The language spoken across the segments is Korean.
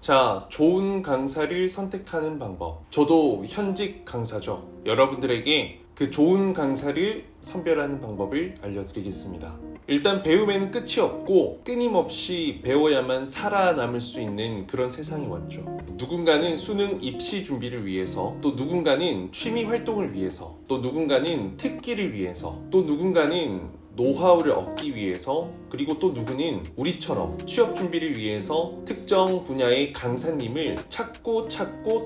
자, 좋은 강사를 선택하는 방법. 저도 현직 강사죠. 여러분들에게 그 좋은 강사를 선별하는 방법을 알려드리겠습니다. 일단 배움에는 끝이 없고 끊임없이 배워야만 살아남을 수 있는 그런 세상이 왔죠. 누군가는 수능 입시 준비를 위해서, 또 누군가는 취미 활동을 위해서, 또 누군가는 특기를 위해서, 또 누군가는 노하우를 얻기 위해서, 그리고 또 누구는 우리처럼 취업 준비를 위해서 특정 분야의 강사님을 찾고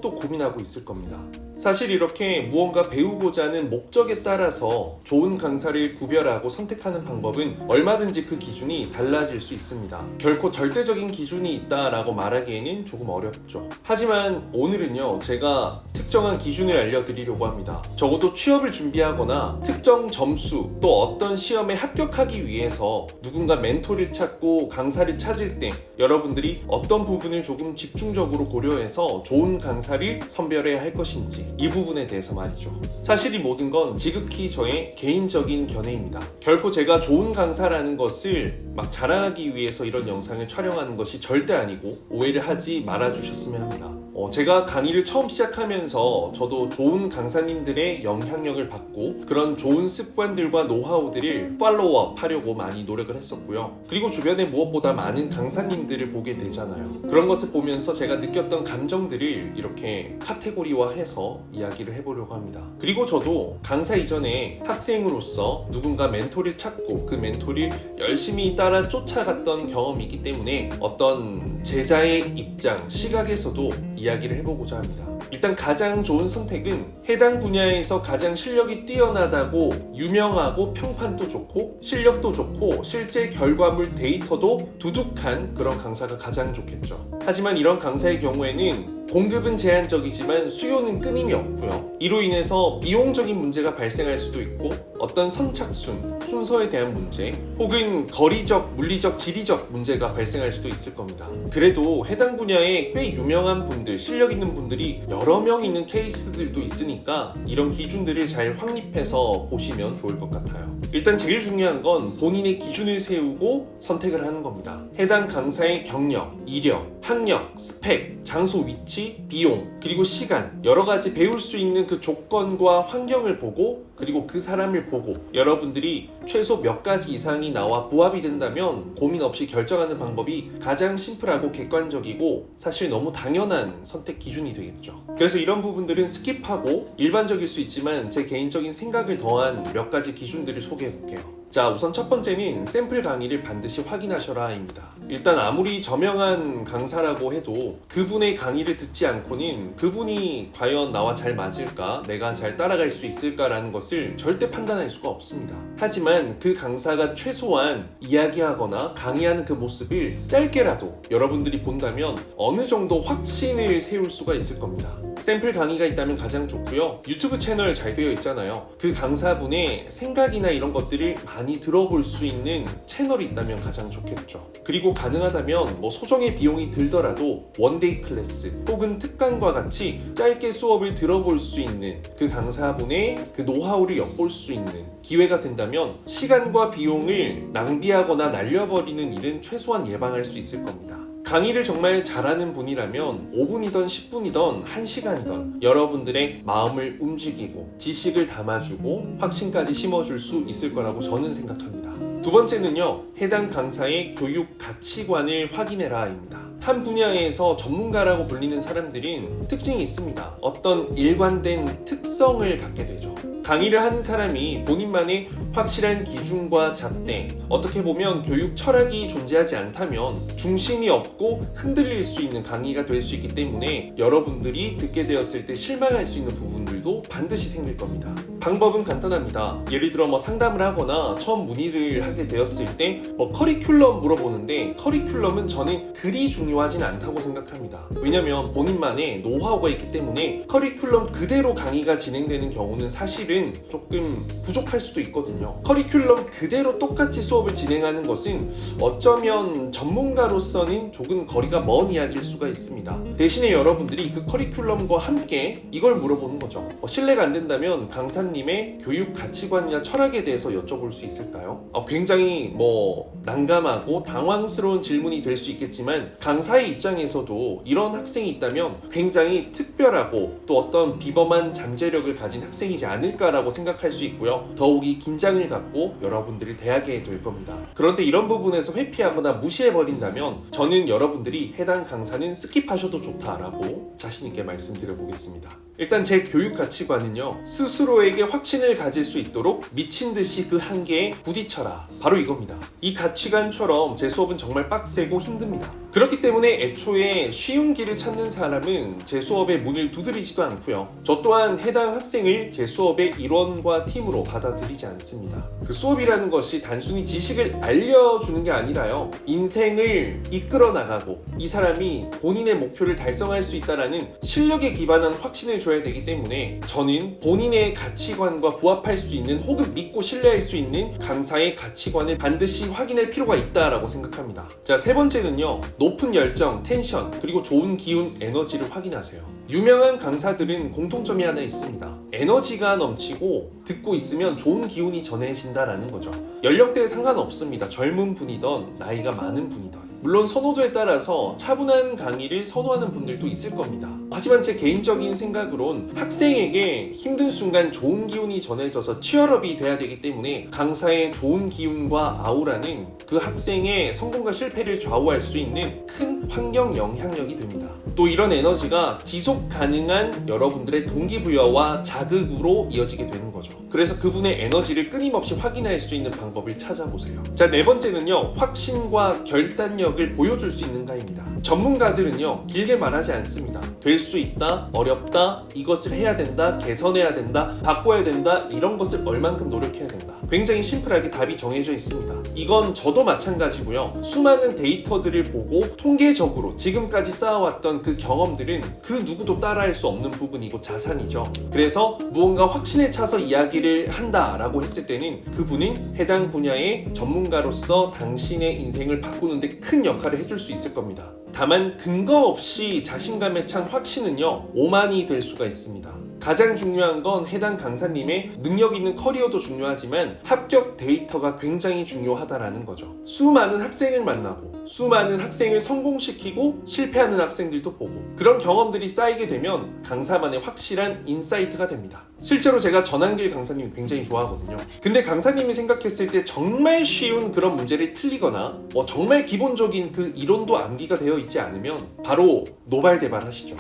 또 고민하고 있을 겁니다. 사실 이렇게 무언가 배우고자 하는 목적에 따라서 좋은 강사를 구별하고 선택하는 방법은 얼마든지 그 기준이 달라질 수 있습니다. 결코 절대적인 기준이 있다라고 말하기에는 조금 어렵죠. 하지만 오늘은요, 제가 특정한 기준을 알려드리려고 합니다. 적어도 취업을 준비하거나 특정 점수 또 어떤 시험에 합격하기 위해서 누군가 멘토를 찾고 강사를 찾을 때 여러분들이 어떤 부분을 조금 집중적으로 고려해서 좋은 강사를 선별해야 할 것인지, 이 부분에 대해서 말이죠. 사실 이 모든 건 지극히 저의 개인적인 견해입니다. 결코 제가 좋은 강사라는 것을 막 자랑하기 위해서 이런 영상을 촬영하는 것이 절대 아니고 오해를 하지 말아주셨으면 합니다. 제가 강의를 처음 시작하면서 저도 좋은 강사님들의 영향력을 받고 그런 좋은 습관들과 노하우들을 팔로우업 하려고 많이 노력을 했었고요. 그리고 주변에 무엇보다 많은 강사님들을 보게 되잖아요. 그런 것을 보면서 제가 느꼈던 감정들을 이렇게 카테고리화해서 이야기를 해보려고 합니다. 그리고 저도 강사 이전에 학생으로서 누군가 멘토를 찾고 그 멘토를 열심히 따라 쫓아갔던 경험이 있기 때문에 어떤 제자의 입장, 시각에서도 이야기를 해보고자 합니다. 일단 가장 좋은 선택은 해당 분야에서 가장 실력이 뛰어나다고 유명하고 평판도 좋고 실력도 좋고 실제 결과물 데이터도 두둑한 그런 강사가 가장 좋겠죠. 하지만 이런 강사의 경우에는 공급은 제한적이지만 수요는 끊임이 없고요. 이로 인해서 비용적인 문제가 발생할 수도 있고 어떤 선착순, 순서에 대한 문제 혹은 거리적, 물리적, 지리적 문제가 발생할 수도 있을 겁니다. 그래도 해당 분야에 꽤 유명한 분들, 실력 있는 분들이 여러 명 있는 케이스들도 있으니까 이런 기준들을 잘 확립해서 보시면 좋을 것 같아요. 일단 제일 중요한 건 본인의 기준을 세우고 선택을 하는 겁니다. 해당 강사의 경력, 이력, 학력, 스펙, 장소, 위치, 비용, 그리고 시간, 여러 가지 배울 수 있는 그 조건과 환경을 보고 그리고 그 사람을 보고 여러분들이 최소 몇 가지 이상이 나와 부합이 된다면 고민 없이 결정하는 방법이 가장 심플하고 객관적이고 사실 너무 당연한 선택 기준이 되겠죠. 그래서 이런 부분들은 스킵하고 일반적일 수 있지만 제 개인적인 생각을 더한 몇 가지 기준들을 소개해 볼게요. 자, 우선 첫 번째는 샘플 강의를 반드시 확인하셔라 입니다. 일단 아무리 저명한 강사라고 해도 그분의 강의를 듣지 않고는 그분이 과연 나와 잘 맞을까, 내가 잘 따라갈 수 있을까라는 것을 절대 판단할 수가 없습니다. 하지만 그 강사가 최소한 이야기하거나 강의하는 그 모습을 짧게라도 여러분들이 본다면 어느 정도 확신을 세울 수가 있을 겁니다. 샘플 강의가 있다면 가장 좋고요. 유튜브 채널 잘 되어 있잖아요. 그 강사분의 생각이나 이런 것들을 많이 들어볼 수 있는 채널이 있다면 가장 좋겠죠. 그리고 가능하다면 소정의 비용이 들더라도 원데이 클래스 혹은 특강과 같이 짧게 수업을 들어볼 수 있는 그 강사분의 그 노하우를 엿볼 수 있는 기회가 된다면 시간과 비용을 낭비하거나 날려버리는 일은 최소한 예방할 수 있을 겁니다. 강의를 정말 잘하는 분이라면 5분이든 10분이든 1시간이든 여러분들의 마음을 움직이고 지식을 담아주고 확신까지 심어줄 수 있을 거라고 저는 생각합니다. 두 번째는요, 해당 강사의 교육 가치관을 확인해라입니다. 한 분야에서 전문가라고 불리는 사람들은 특징이 있습니다. 어떤 일관된 특성을 갖게 되죠. 강의를 하는 사람이 본인만의 확실한 기준과 잣대, 어떻게 보면 교육 철학이 존재하지 않다면 중심이 없고 흔들릴 수 있는 강의가 될 수 있기 때문에 여러분들이 듣게 되었을 때 실망할 수 있는 부분들도 반드시 생길 겁니다. 방법은 간단합니다. 예를 들어 상담을 하거나 처음 문의를 하게 되었을 때 커리큘럼 물어보는데 커리큘럼은 저는 그리 중요하진 않다고 생각합니다. 왜냐면 본인만의 노하우가 있기 때문에 커리큘럼 그대로 강의가 진행되는 경우는 사실은 조금 부족할 수도 있거든요. 번째는요, 커리큘럼 그대로 똑같이 수업을 진행하는 것은 어쩌면 전문가로서는 조금 거리가 먼 이야기일 수가 있습니다. 대신에 여러분들이 그 커리큘럼과 함께 이걸 물어보는 거죠. 신뢰가 안 된다면 강사님의 교육 가치관이나 철학에 대해서 여쭤볼 수 있을까요? 굉장히 난감하고 당황스러운 질문이 될 수 있겠지만, 강사의 입장에서도 이런 학생이 있다면 굉장히 특별하고 또 어떤 비범한 잠재력을 가진 학생이지 않을까라고 생각할 수 있고요. 더욱이 긴장을 갖고 여러분들을 대하게 될 겁니다. 그런데 이런 부분에서 회피하거나 무시해버린다면 저는 여러분들이 해당 강사는 스킵하셔도 좋다라고 자신있게 말씀드려 보겠습니다. 일단 제 교육 가치관은요, 스스로에게 확신을 가질 수 있도록 미친 듯이 그 한계에 부딪혀라, 바로 이겁니다. 이 가치관처럼 제 수업은 정말 빡세고 힘듭니다. 그렇기 때문에 애초에 쉬운 길을 찾는 사람은 제 수업에 문을 두드리지도 않고요. 저 또한 해당 학생을 제 수업의 일원과 팀으로 받아들이지 않습니다. 그 수업이라는 것이 단순히 지식을 알려주는 게 아니라요, 인생을 이끌어 나가고 이 사람이 본인의 목표를 달성할 수 있다는 실력에 기반한 확신을 줘야 되기 때문에 저는 본인의 가치관과 부합할 수 있는, 혹은 믿고 신뢰할 수 있는 강사의 가치관을 반드시 확인할 필요가 있다라고 생각합니다. 자, 세 번째는요, 높은 열정, 텐션, 그리고 좋은 기운, 에너지를 확인하세요. 유명한 강사들은 공통점이 하나 있습니다. 에너지가 넘치고 듣고 있으면 좋은 기운이 전해진다라는 거죠. 연령대에 상관없습니다. 젊은 분이던 나이가 많은 분이던. 물론 선호도에 따라서 차분한 강의를 선호하는 분들도 있을 겁니다. 하지만 제 개인적인 생각으론 학생에게 힘든 순간 좋은 기운이 전해져서 치열업이 돼야 되기 때문에 강사의 좋은 기운과 아우라는 그 학생의 성공과 실패를 좌우할 수 있는 큰 환경 영향력이 됩니다. 또 이런 에너지가 지속 가능한 여러분들의 동기부여와 자극으로 이어지게 되는 거죠. 그래서 그분의 에너지를 끊임없이 확인할 수 있는 방법을 찾아보세요. 자, 네 번째는요, 확신과 결단력을 보여줄 수 있는가입니다. 전문가들은요, 길게 말하지 않습니다. 될 수 있다, 어렵다, 이것을 해야 된다, 개선해야 된다, 바꿔야 된다, 이런 것을 얼만큼 노력해야 된다. 굉장히 심플하게 답이 정해져 있습니다. 이건 저도 마찬가지고요. 수많은 데이터들을 보고 통계적으로 지금까지 쌓아왔던 그 경험들은 그 누구도 따라할 수 없는 부분이고 자산이죠. 그래서 무언가 확신에 차서 이야기를 한다라고 했을 때는 그분은 해당 분야의 전문가로서 당신의 인생을 바꾸는데 큰 역할을 해줄 수 있을 겁니다. 다만 근거 없이 자신감에 찬 확신은요, 오만이 될 수가 있습니다. 가장 중요한 건 해당 강사님의 능력 있는 커리어도 중요하지만 합격 데이터가 굉장히 중요하다라는 거죠. 수많은 학생을 만나고 수많은 학생을 성공시키고 실패하는 학생들도 보고 그런 경험들이 쌓이게 되면 강사만의 확실한 인사이트가 됩니다. 실제로 제가 전한길 강사님 굉장히 좋아하거든요. 근데 강사님이 생각했을 때 정말 쉬운 그런 문제를 틀리거나 정말 기본적인 그 이론도 암기가 되어 있지 않으면 바로 노발대발 하시죠.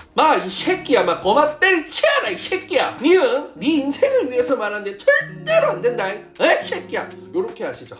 이 새끼야, 거마 때려치워라 이 새끼야. 니는 네 인생을 위해서 말하는데 절대로 안 된다 이 새끼야. 요렇게 하시죠.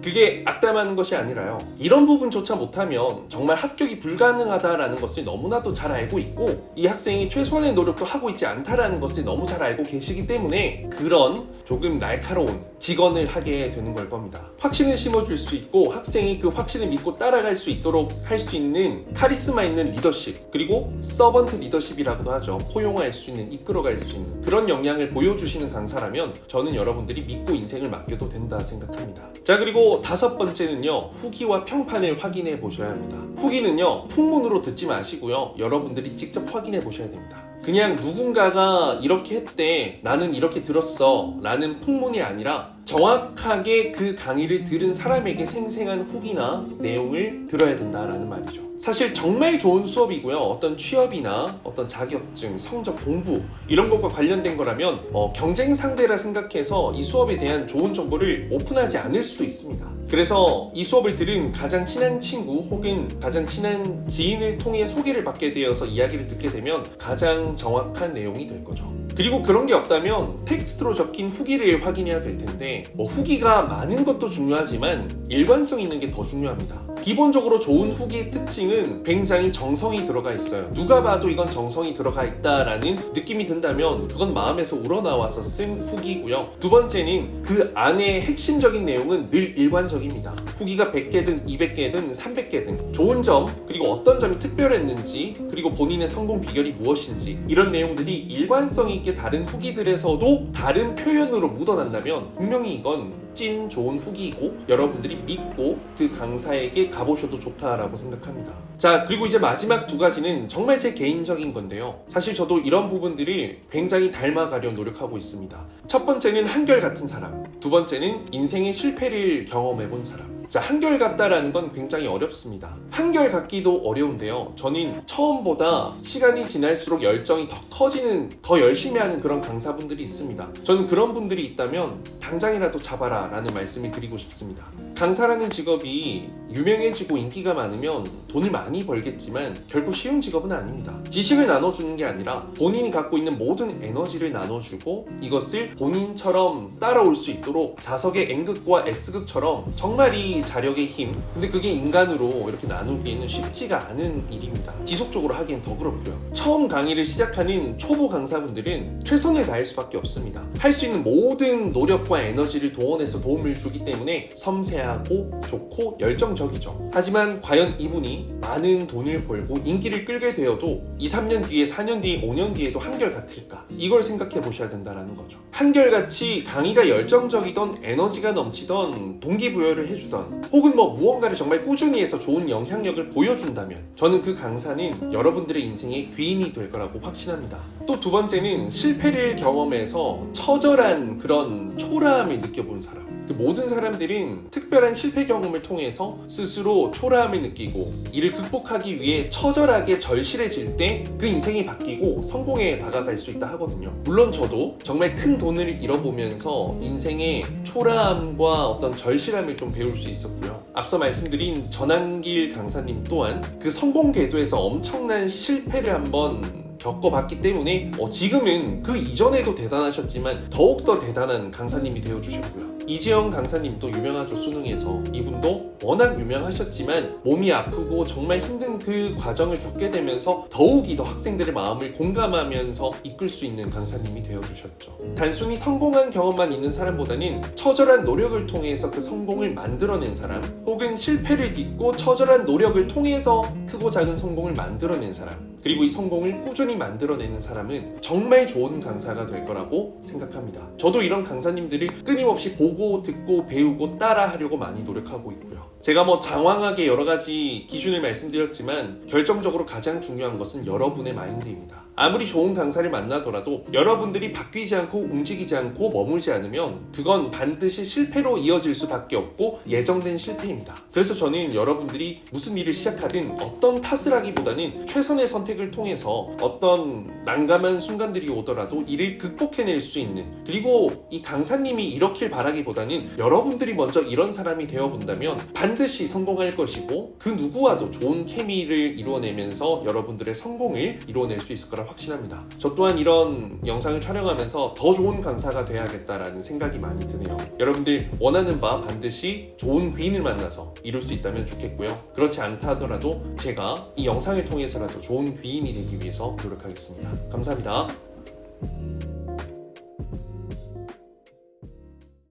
그게 악담하는 것이 아니라요, 이런 부분조차 못하면 정말 합격이 불가능하다라는 것을 너무나도 잘 알고 있고 이 학생이 최소한의 노력도 하고 있지 않다라는 것을 너무 잘 알고 계시기 때문에 그런 조금 날카로운 직언을 하게 되는 걸 겁니다. 확신을 심어줄 수 있고 학생이 그 확신을 믿고 따라갈 수 있도록 할 수 있는 카리스마 있는 리더십, 그리고 서번트 리더십이라고도 하죠. 포용할 수 있는, 이끌어갈 수 있는 그런 역량을 보여주시는 강사라면 저는 여러분들이 믿고 인생을 맡겨도 된다 생각합니다. 자, 그리고 다섯 번째는요, 후기와 평판을 확인해 보셔야 합니다. 후기는요, 풍문으로 듣지 마시고요, 여러분들이 직접 확인해 보셔야 됩니다. 그냥 누군가가 이렇게 했대, 나는 이렇게 들었어 라는 풍문이 아니라 정확하게 그 강의를 들은 사람에게 생생한 후기나 내용을 들어야 된다라는 말이죠. 사실 정말 좋은 수업이고요, 어떤 취업이나 어떤 자격증, 성적, 공부 이런 것과 관련된 거라면 경쟁 상대라 생각해서 이 수업에 대한 좋은 정보를 오픈하지 않을 수도 있습니다. 그래서 이 수업을 들은 가장 친한 친구 혹은 가장 친한 지인을 통해 소개를 받게 되어서 이야기를 듣게 되면 가장 정확한 내용이 될 거죠. 그리고 그런 게 없다면 텍스트로 적힌 후기를 확인해야 될 텐데 후기가 많은 것도 중요하지만 일관성 있는 게 더 중요합니다. 기본적으로 좋은 후기의 특징은 굉장히 정성이 들어가 있어요. 누가 봐도 이건 정성이 들어가 있다라는 느낌이 든다면 그건 마음에서 우러나와서 쓴 후기고요. 두 번째는 그 안에 핵심적인 내용은 늘 일관적이에요. 개인적입니다. 후기가 100개든 200개든 300개든 좋은 점, 그리고 어떤 점이 특별했는지, 그리고 본인의 성공 비결이 무엇인지, 이런 내용들이 일관성 있게 다른 후기들에서도 다른 표현으로 묻어난다면 분명히 이건 찐 좋은 후기이고 여러분들이 믿고 그 강사에게 가보셔도 좋다라고 생각합니다. 자, 그리고 이제 마지막 두 가지는 정말 제 개인적인 건데요. 사실 저도 이런 부분들을 굉장히 닮아가려 노력하고 있습니다. 첫 번째는 한결같은 사람, 두 번째는 인생의 실패를 경험해본 사람. 자, 한결같다라는 건 굉장히 어렵습니다. 한결같기도 어려운데요. 저는 처음보다 시간이 지날수록 열정이 더 커지는, 더 열심히 하는 그런 강사분들이 있습니다. 저는 그런 분들이 있다면 당장이라도 잡아라 라는 말씀을 드리고 싶습니다. 강사라는 직업이 유명해지고 인기가 많으면 돈을 많이 벌겠지만 결코 쉬운 직업은 아닙니다. 지식을 나눠주는 게 아니라 본인이 갖고 있는 모든 에너지를 나눠주고 이것을 본인처럼 따라올 수 있도록 자석의 N극과 S극처럼 정말 이 자력의 힘, 근데 그게 인간으로 이렇게 나누기에는 쉽지가 않은 일입니다. 지속적으로 하기엔 더 그렇고요. 처음 강의를 시작하는 초보 강사분들은 최선을 다할 수밖에 없습니다. 할 수 있는 모든 노력과 에너지를 동원해서 도움을 주기 때문에 섬세하고 좋고 열정적이죠. 하지만 과연 이분이 많은 돈을 벌고 인기를 끌게 되어도 2, 3년 뒤에, 4년 뒤에, 5년 뒤에도 한결같을까? 이걸 생각해 보셔야 된다는 거죠. 한결같이 강의가 열정적이던, 에너지가 넘치던, 동기부여를 해주던, 혹은 무언가를 정말 꾸준히 해서 좋은 영향력을 보여준다면 저는 그 강사는 여러분들의 인생의 귀인이 될 거라고 확신합니다. 또 두 번째는 실패를 경험해서 처절한 그런 초라함을 느껴본 사람. 모든 사람들은 특별한 실패 경험을 통해서 스스로 초라함을 느끼고 이를 극복하기 위해 처절하게 절실해질 때 그 인생이 바뀌고 성공에 다가갈 수 있다 하거든요. 물론 저도 정말 큰 돈을 잃어보면서 인생의 초라함과 어떤 절실함을 좀 배울 수 있었고요. 앞서 말씀드린 전한길 강사님 또한 그 성공 궤도에서 엄청난 실패를 한번 겪어봤기 때문에 지금은 그 이전에도 대단하셨지만 더욱더 대단한 강사님이 되어주셨고요. 이지영 강사님도 유명하죠. 수능에서. 이분도 워낙 유명하셨지만 몸이 아프고 정말 힘든 그 과정을 겪게 되면서 더욱이 더 학생들의 마음을 공감하면서 이끌 수 있는 강사님이 되어주셨죠. 단순히 성공한 경험만 있는 사람보다는 처절한 노력을 통해서 그 성공을 만들어낸 사람, 혹은 실패를 딛고 처절한 노력을 통해서 크고 작은 성공을 만들어낸 사람, 그리고 이 성공을 꾸준히 만들어내는 사람은 정말 좋은 강사가 될 거라고 생각합니다. 저도 이런 강사님들을 끊임없이 보고 듣고 배우고 따라하려고 많이 노력하고 있고요. 제가 장황하게 여러 가지 기준을 말씀드렸지만 결정적으로 가장 중요한 것은 여러분의 마인드입니다. 아무리 좋은 강사를 만나더라도 여러분들이 바뀌지 않고 움직이지 않고 머물지 않으면 그건 반드시 실패로 이어질 수밖에 없고 예정된 실패입니다. 그래서 저는 여러분들이 무슨 일을 시작하든 어떤 탓을 하기보다는 최선의 선택을 통해서 어떤 난감한 순간들이 오더라도 이를 극복해낼 수 있는, 그리고 이 강사님이 이렇길 바라기보다는 여러분들이 먼저 이런 사람이 되어본다면 반드시 성공할 것이고 그 누구와도 좋은 케미를 이루어내면서 여러분들의 성공을 이루어낼 수 있을 거라 확신합니다. 저 또한 이런 영상을 촬영하면서 더 좋은 강사가 돼야겠다라는 생각이 많이 드네요. 여러분들 원하는 바 반드시 좋은 귀인을 만나서 이룰 수 있다면 좋겠고요. 그렇지 않다 하더라도 제가 이 영상을 통해서라도 좋은 귀인이 되기 위해서 노력하겠습니다. 감사합니다.